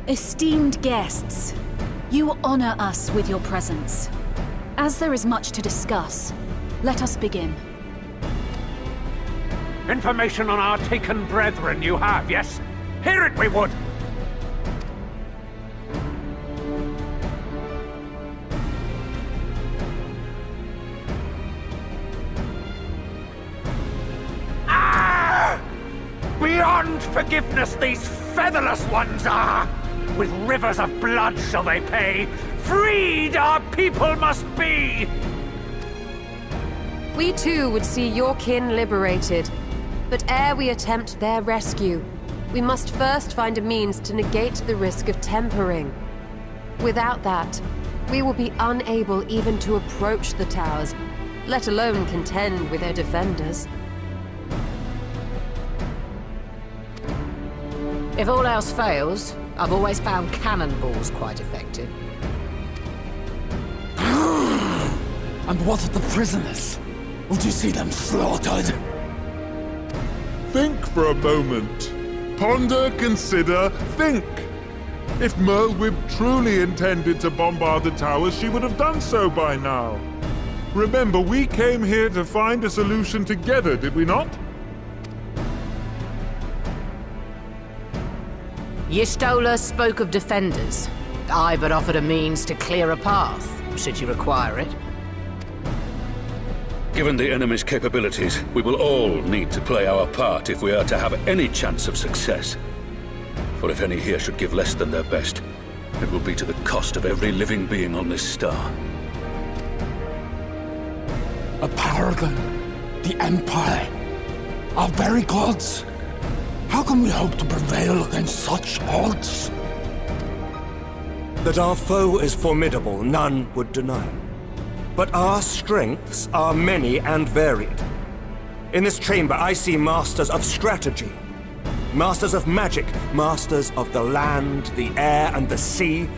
Esteemed guests, you honor us with your presence. As there is much to discuss, let us begin. Information on our taken brethren you have, yes? Hear it we would! Ah! Beyond forgiveness these featherless ones are! With rivers of blood shall they pay. Freed our people must be! We too would see your kin liberated. But ere we attempt their rescue, we must first find a means to negate the risk of tempering. Without that, we will be unable even to approach the towers, let alone contend with their defenders. If all else fails, I've always found cannonballs quite effective. And what of the prisoners? Would you see them slaughtered? Think for a moment. Ponder, consider, think. If Merlwyb truly intended to bombard the towers, she would have done so by now. Remember, we came here to find a solution together, did we not? Y'shtola spoke of defenders. I but offered a means to clear a path, should you require it. Given the enemy's capabilities, we will all need to play our part if we are to have any chance of success. For if any here should give less than their best, it will be to the cost of every living being on this star. A paragon, the Empire, our very gods. How can we hope to prevail against such odds? That our foe is formidable, none would deny. But our strengths are many and varied. In this chamber, I see masters of strategy, masters of magic, masters of the land, the air, and the sea.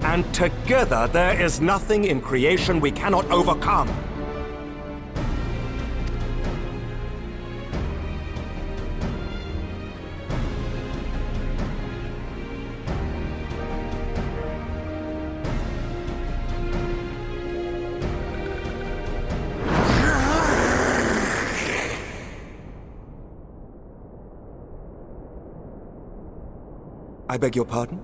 And together, there is nothing in creation we cannot overcome. I beg your pardon?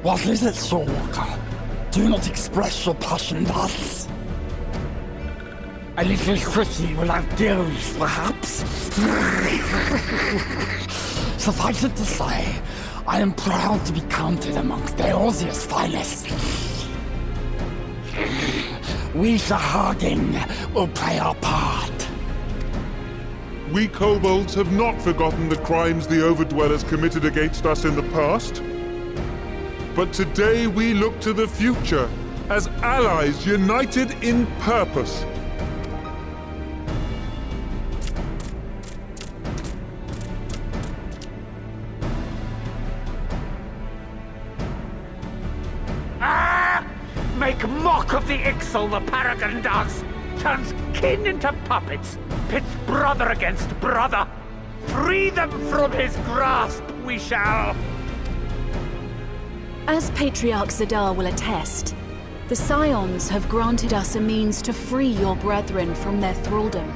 What is it, Soulwalker? Do not express your passion thus. A little quickly without gills, perhaps? Suffice it to say, I am proud to be counted amongst Eorzea's finest. We Sahagin will play our part. We kobolds have not forgotten the crimes the Overdwellers committed against us in the past. But today we look to the future, as allies united in purpose. Ah! Make mock of the Ixal, the Paragon does! Turns kin into puppets, pits brother against brother. Free them from his grasp, we shall! As Patriarch Zadar will attest, the Scions have granted us a means to free your brethren from their thraldom.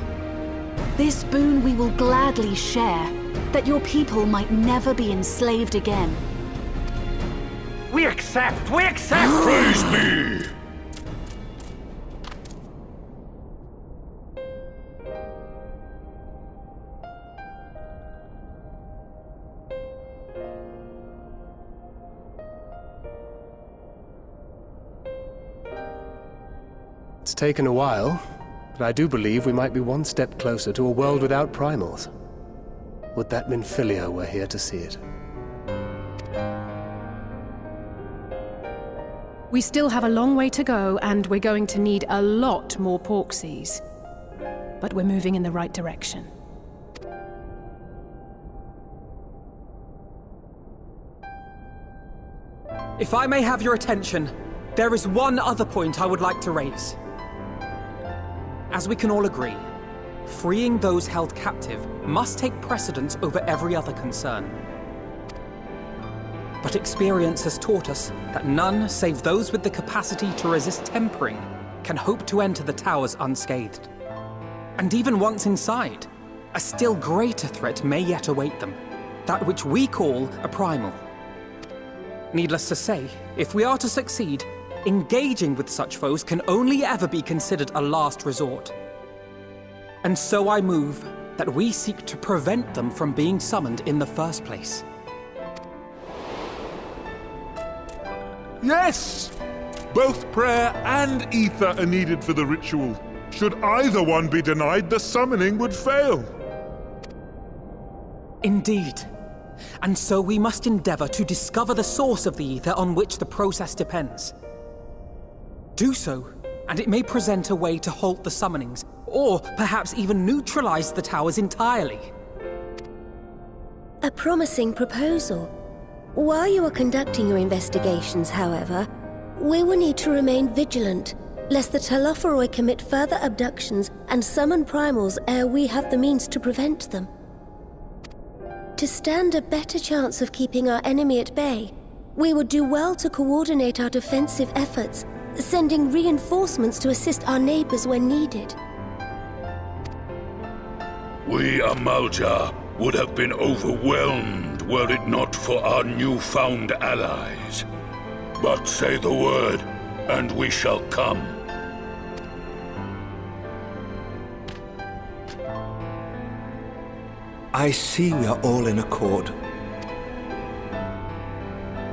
This boon we will gladly share, that your people might never be enslaved again. We accept! We accept! Praise me! It's taken a while, but I do believe we might be one step closer to a world without primals. Would that Minfilia were here to see it. We still have a long way to go, and we're going to need a lot more porksies. But we're moving in the right direction. If I may have your attention, there is one other point I would like to raise. As we can all agree, freeing those held captive must take precedence over every other concern. But experience has taught us that none save those with the capacity to resist tempering can hope to enter the towers unscathed. And even once inside, a still greater threat may yet await them, that which we call a primal. Needless to say, if we are to succeed, engaging with such foes can only ever be considered a last resort. And so I move that we seek to prevent them from being summoned in the first place. Yes! Both prayer and ether are needed for the ritual. Should either one be denied, the summoning would fail. Indeed. And so we must endeavor to discover the source of the ether on which the process depends. Do so, and it may present a way to halt the summonings, or perhaps even neutralize the towers entirely. A promising proposal. While you are conducting your investigations, however, we will need to remain vigilant, lest the Telophoroi commit further abductions and summon primals ere we have the means to prevent them. To stand a better chance of keeping our enemy at bay, we would do well to coordinate our defensive efforts, sending reinforcements to assist our neighbors when needed. We Amalja would have been overwhelmed were it not for our newfound allies. But say the word, and we shall come. I see we are all in accord.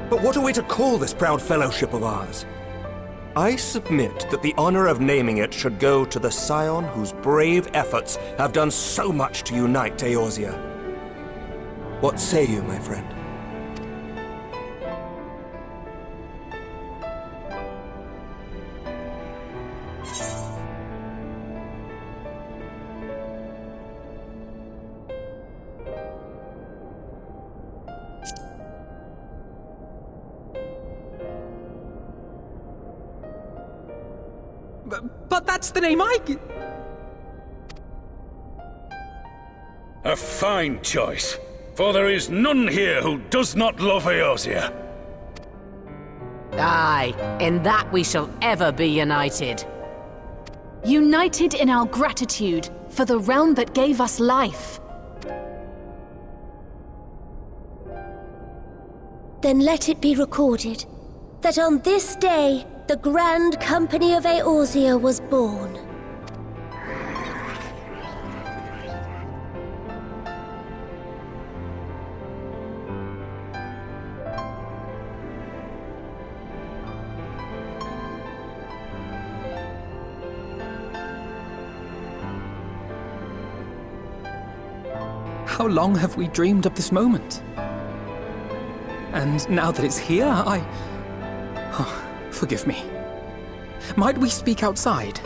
But what are we to call this proud fellowship of ours? I submit that the honor of naming it should go to the scion whose brave efforts have done so much to unite Eorzea. What say you, my friend? But that's the name I... A fine choice, for there is none here who does not love Eorzea. Aye, in that we shall ever be united. United in our gratitude for the realm that gave us life. Then let it be recorded that on this day, the Grand Company of Eorzea was born. How long have we dreamed of this moment? And now that it's here, forgive me. Might we speak outside?